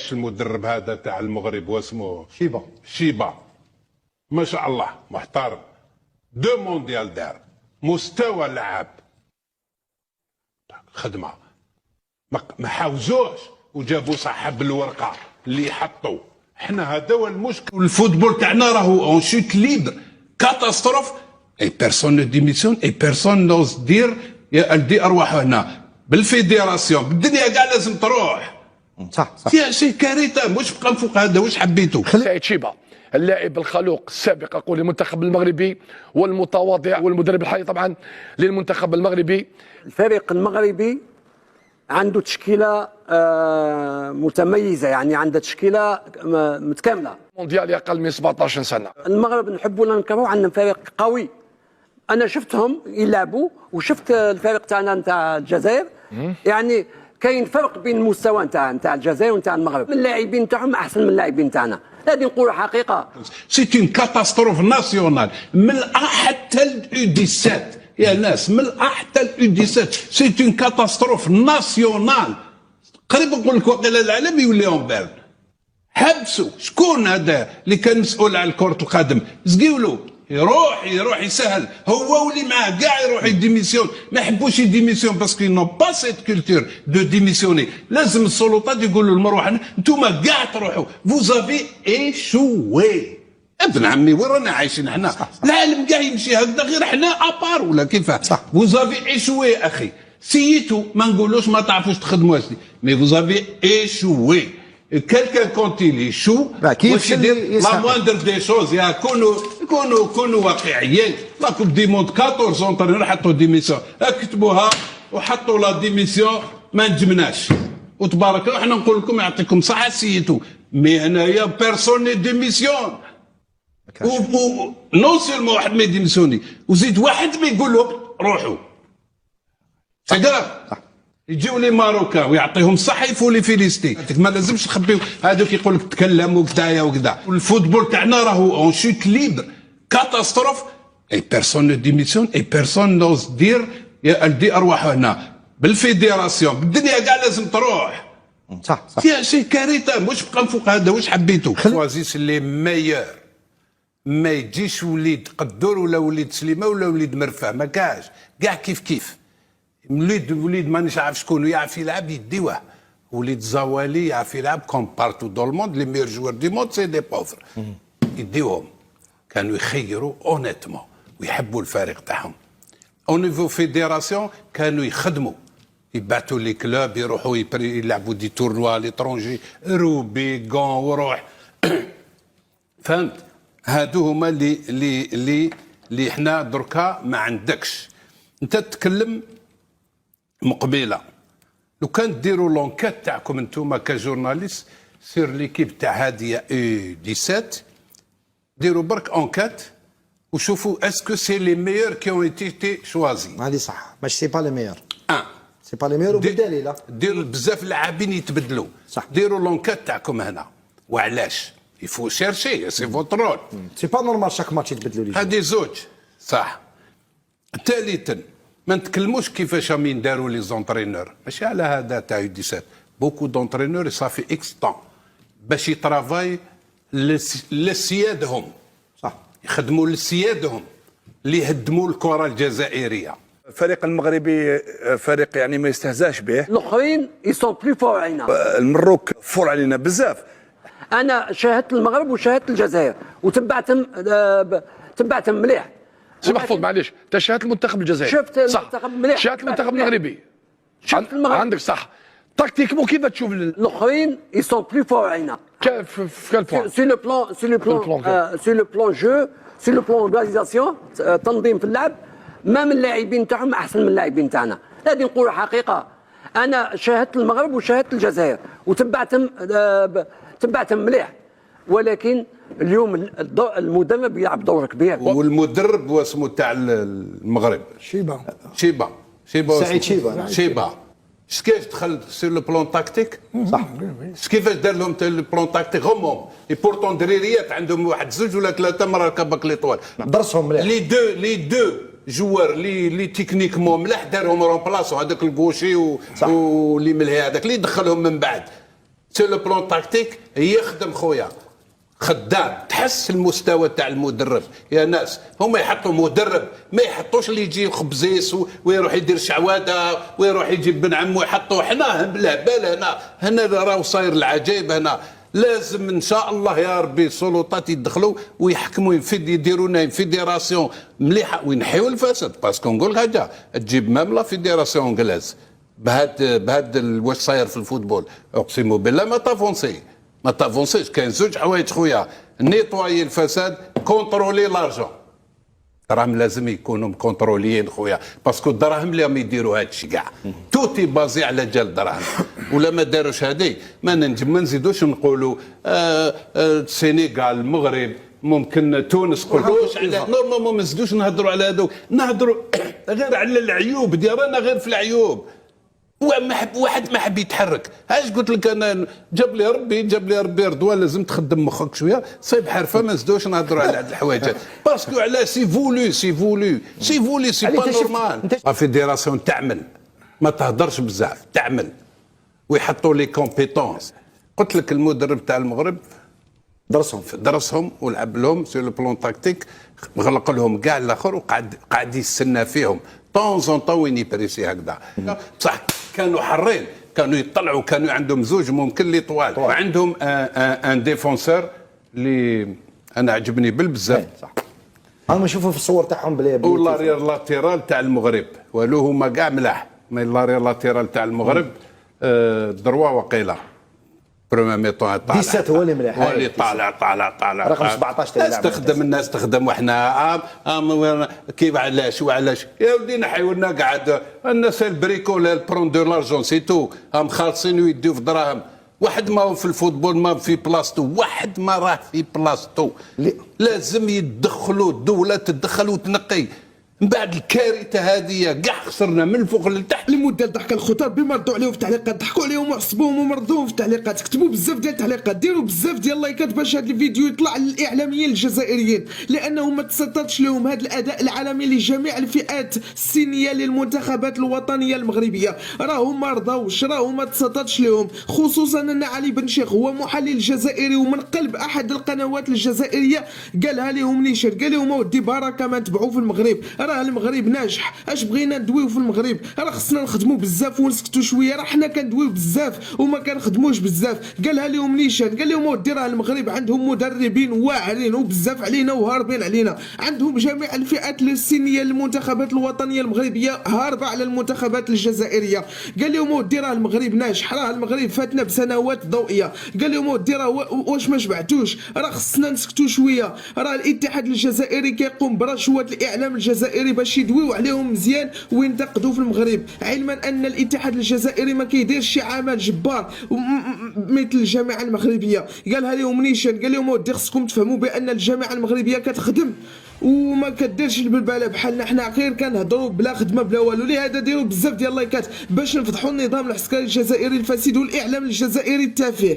تعرفش المدرب هذا تاع المغرب واسمه شيبه. شيبه ما شاء الله محترم، 2 مونديال دار، مستوى لعب، خدمه ما حاوزوش وجابوا صاحب الورقه اللي حطوا. احنا هذا هو المشكل. الفوتبول تاعنا راهو اون شوت ليبر كاتاستروف، اي بيرسون نو ديميسيون، اي بيرسون نوز دير يا الدي ارواحوا هنا بالفيدراسيون بالدنيا كاع لازم تروح. صح يا شي كارثه، مش بقى فوق هذا واش حبيتوا. سعيد شيبه اللاعب الخلوق السابق اقول للمنتخب المغربي والمتواضع والمدرب الحالي طبعا للمنتخب المغربي. الفريق المغربي عنده تشكيله متميزه، يعني عنده تشكيله متكامله. مونديال اقل من 17 سنه. المغرب نحبوا ولا نكرهوا عندنا فريق قوي. انا شفتهم يلعبوا وشفت الفريق تاعنا نتاع الجزائر، يعني كاين فرق بين المستوى نتاع الجزائر ونتاع المغرب. اللاعبين تاعهم احسن من اللاعبين تاعنا، هذه نقولوا حقيقه. سيت اون كاتاستروف ناسيونال من الأ حتى اليو 17 يا ناس، من الأ حتى اليو 17 سيت اون كاتاستروف ناسيونال. قريب نقول لك وقيلا العالم يولي اون بيرن. حبسوا شكون هذا اللي كان مسؤول على كرة القدم؟ زقيولو يروح يسهل، هو واللي معاه كاع يروح يديميسيون. ما يحبوش يديميسيون باسكو نو با سيت كولتور دو ديميسيوني. لازم السلطات يقولوا للمروحه انتوما كاع تروحوا، فوزافي ايشوي. ابن عمي وين رانا عايشين حنا؟ العالم كاع يمشي هكذا غير حنا ابار ولا كيفاه؟ فوزافي ايشوي اخي، سيتو ما نقولوش ما تعرفوش تخدموا هادشي، مي فوزافي ايشوي. كالكان كونت يشو واش يدير لا موندر دي شوز. يا كونوا واقعيين. لا كوب دي موند 14 اونترينور حطوا ديميسيون، كتبوها وحطوا لا ديميسيون ما نجمناش وتبارك الله. حنا نقول لكم يعطيكم صحه سيتو، مي هنايا بيرسون ني ديميسيون. نو سيرمون واحد ما يديميسيوني وزيد واحد ما يقول لهم روحوا. تقرا يجيو لي ماروكان ويعطيهم الصحه يفوا لي فيليستي. ما لازمش تخبيو هذوك يقول لك تكلم وكذايا وكذا. الفوتبول تاعنا راهو اون شوت ليبر كاتاستروف، اي بيرسون نو ديميسيون، اي بيرسون نوز دير يا الدي ارواحوا هنا بالفيدراسيون بالدنيا كاع لازم تروح. صح يا شي كارثه، مش بقى فوق هذا واش حبيتوا. خوازيس لي ميور، ما يجيش وليد قدور ولا وليد سليمه ولا وليد مرفع، ما كاعش كاع كيف وليد مانيش عارف شكون يعرف يلعب يديوه. وليد زوالي يعرف يلعب كوم بارتو دو الموند، لي ميور جوار دي موند سي دي بوفر يديوهم. كانوا يخيروا اونيتمون ويحبوا الفريق تاعهم. او نيفو فيدراسيون كانوا يخدموا، يبعثوا لي كلوب يروحوا يلعبوا دي تورنوا ليترونجي، روبي غون وروح. فهمت؟ هادو هما اللي حنا دركا ما عندكش. انت تتكلم مقبله لو كان ديروا لونكات تاعكم انتوما كجورناليست سير ليكيب تاع هاديه اي 17، ديروا برك اونكات وشوفوا اسكو سي لي ميور كي اون ايتي شوازي. هذه صح، باش سي با لي ميور. سي با لي ميور وبالدليل دير بزاف لاعبين يتبدلوا. صح. ديروا لونكات تاعكم هنا وعلاش يفو شيرشي سي فوتر رول. سي با نورمال شاك ماتش يتبدلوا لي. هذه زوج صح. ثالثا ما نتكلموش كيفاش راهم داروا لي زونترينور، ماشي على هذا تاع 17 بوكو دونترينور صافي اكس طون باش يترافاي لسيادهم. صح. يخدموا لسيادهم اللي يهدموا الكره الجزائريه. الفريق المغربي فريق يعني ما يستهزاش به. الاخرين يسون بلي فور علينا. المروك فور علينا بزاف. انا شاهدت المغرب وشاهدت الجزائر وتبعتهم مليح. سي محفوظ معليش، انت شاهدت المنتخب الجزائري، شفت المنتخب مليح، شاهدت المنتخب المغربي، شفت المغرب. عندك صح. تكتيكمون كيف تشوف الاخرين يسون بلي فور علينا. في كال بوان؟ سي لو بلان جو، سي لو بلان اورغانيزاسيون، تنظيم في اللعب، ما من اللاعبين تاعهم احسن من اللاعبين تاعنا، هذه نقولوا حقيقه. انا شاهدت المغرب وشاهدت الجزائر وتبعتهم مليح، ولكن اليوم المدرب يلعب دور كبير. والمدرب واسمه تاع المغرب شيبه سعيد شيبه. كيفاش دخل سير لو بلون تاكتيك؟ صح. كيفاش دار لهم لو بلون تاكتيك همهم اي بورتون دريريات عندهم واحد زوج ولا ثلاثه مرات باك ليطوال. درسهم مليح. لي دو جوار لي تكنيكمون ملاح دارهم رومبلاسون هذاك الكوشي واللي ملهي هذاك اللي دخلهم من بعد. سي لو بلون تاكتيك يخدم خويا، خدام، تحس المستوى تاع المدرب يا ناس. هما يحطوا مدرب، ما يحطوش اللي يجي خبزيس ويروح يدير شعواده ويروح يجيب بن عمو يحطوا. حنا بلا هنا راهو صاير العجيب هنا. لازم ان شاء الله يا ربي السلطات يدخلوا ويحكموا يديروا لنا فيديراسيون مليحه وينحيوا الفساد. باسكو نقول لك حاجه، تجيب مام لا فيديراسيون انجلاز بهاد واش صاير في الفوتبول، اقسم بالله ما تافونسيش. كاين زوج حوايج خويا، نيطوايي الفساد، كونترولي لارجون. الدراهم لازم يكونوا مكونتروليين خويا، باسكو الدراهم اللي راهم يديروا هذا الشيء كاع توتي بازي على جال الدراهم. ولا ما داروش هذه ما نزيدوش نقولوا السنغال، المغرب، ممكن تونس. قولوش على نورمالمون ما نزيدوش نهضروا على هذوك، نهضروا غير على العيوب ديالنا، غير في العيوب. واحد ما حب يتحرك. اش قلت لك انا؟ جاب لي ربي رضوان. لازم تخدم مخك شويه، صيب حرفه ما نزيدوش نهضروا على هاد الحوايج باسكو على سي فولو سي با نورمال. لا فيديراسيون تعمل، ما تهضرش بزاف، تعمل ويحطوا لي كومبيتونس. قلت لك المدرب تاع المغرب درسهم ولعب لهم سي لو بلون تاكتيك، غلق لهم كاع الاخر وقعد يستنى فيهم طون وين يبريسي هكذا. بصح كانوا حرين، كانوا يطلعوا، كانوا عندهم زوج ممكن لي طوال، وعندهم ان ديفونسور اللي انا عجبني بزاف. صح، انا نشوفوا في الصور تاعهم بلي ولا ريال لاتيرال تاع المغرب والو هما كاع ملاح. مي لا ريال لاتيرال تاع المغرب دروا وقيله برومي ميطون طالع 17 هو اللي مليح، هو اللي طالع رقم 17 تاع اللاعب. الناس تخدم وحنا كيف علاش يا ولدي نحيو لنا قاعد الناس البريكول البرون دو لارجون سي تو هم خالصين ويديو في دراهم. واحد ما هو في الفوتبول ما في بلاصتو، واحد ما راه في بلاصتو. لازم يدخلوا، الدوله تدخل وتنقي. من بعد الكارثه هذه كاع خسرنا من الفوق لتحت. لمده ضحك الخطاب بما ردوا عليهم في التعليقات، ضحكوا عليهم وعصبوهم ومرضوهم في التعليقات. كتبوا بزاف ديال التعليقات، ديروا بزاف ديال اللايكات باش هذا الفيديو يطلع للاعلاميين الجزائريين، لانهم ما تسطرش لهم هذا الاداء العالمي لجميع الفئات السنيه للمنتخبات الوطنيه المغربيه. راهم ما رضاوش، راهم ما تسطرش لهم، خصوصا ان علي بن شيخ هو محلل جزائري ومن قلب احد القنوات الجزائريه قالها لهم نيشان، قال لهم اودي بركه ما نتبعوا في المغرب، راه المغرب ناجح. اش بغينا ندويو في المغرب؟ راه خصنا نخدموا بزاف ونسكتوا شويه، راه حنا كندويو بزاف وما كنخدموش بزاف. قالها لهم نيشان، قال لهم ودي راه المغرب عندهم مدربين واعرين وبزاف علينا وهاربين علينا، عندهم جميع الفئات السنيه للمنتخبات الوطنيه المغربيه هاربه على المنتخبات الجزائريه. قال لهم ودي راه المغرب ناجح، راه المغرب فاتنا بسنوات ضوئيه. قال لهم ودي راه واش ما شبعتوش؟ راه خصنا نسكتوا شويه، راه الاتحاد الجزائري كيقوم برشوه الاعلام الجزائري باش يدويو عليهم مزيان وينتقدوا في المغرب، علما ان الاتحاد الجزائري ما كيديرش شي عمل جبار مثل الجامعه المغربيه. قالها لهم نيشان، قال لهم ودي خصكم تفهموا بان الجامعه المغربيه كتخدم وما كديرش البلباله بحالنا، حنا غير كنهضروا بلا خدمه بلا والو. لهذا ديروا بزاف ديال اللايكات باش نفضحوا النظام العسكري الجزائري الفاسد والاعلام الجزائري التافه.